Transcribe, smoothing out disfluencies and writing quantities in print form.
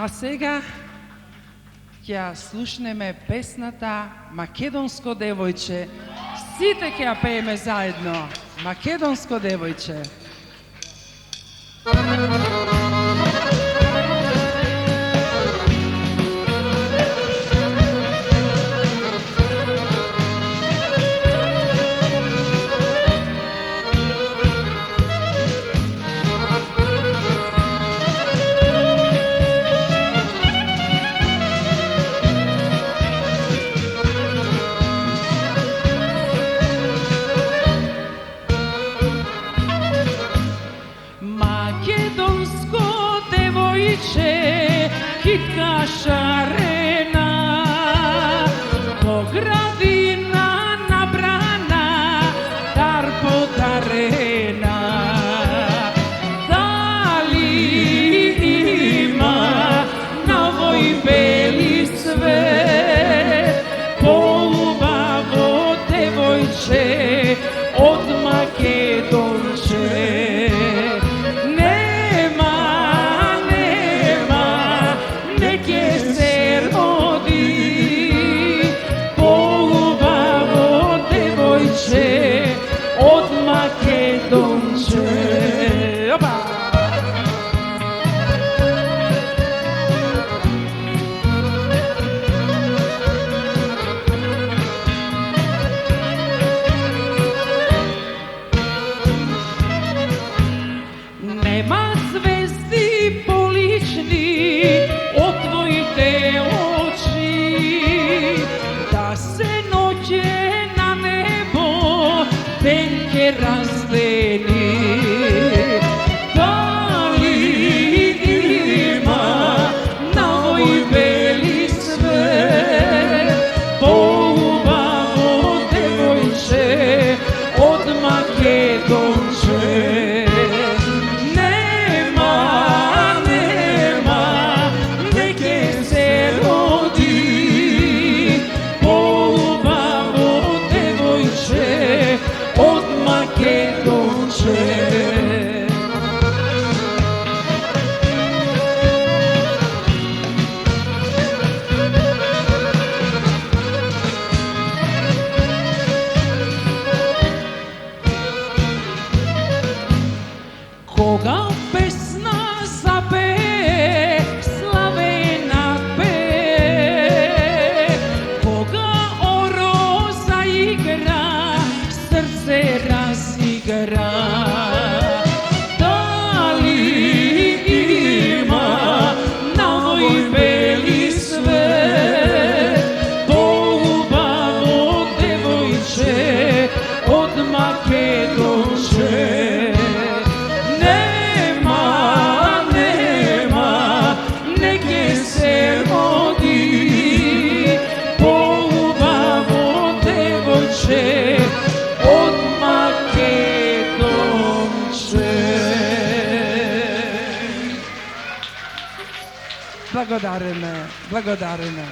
А сега ќе ја слушнеме песната Македонско девојче. Сите ќе ја пееме заедно. Македонско девојче. Македонско девојче, китка шарена, по градина набрана, дар подарена. Дали има на овој бели свет поубаво девојче од Македонче? Од Македонче. Опа! Нема звезди полични од твоите очи, да се ноќе на небо ден ќе раздели. Дали има на овој бели свет поубаво девојче од Македонче? Нема, не ќе се роди поубаво девојче од Македонче. Кога песна запее, славена пее, кога оро заигра, срце разигра. Дали има на овој бели свет поубаво девојче од Македонче? Нема, не ќе се роди поубаво девојче од Македонче. Благодариме.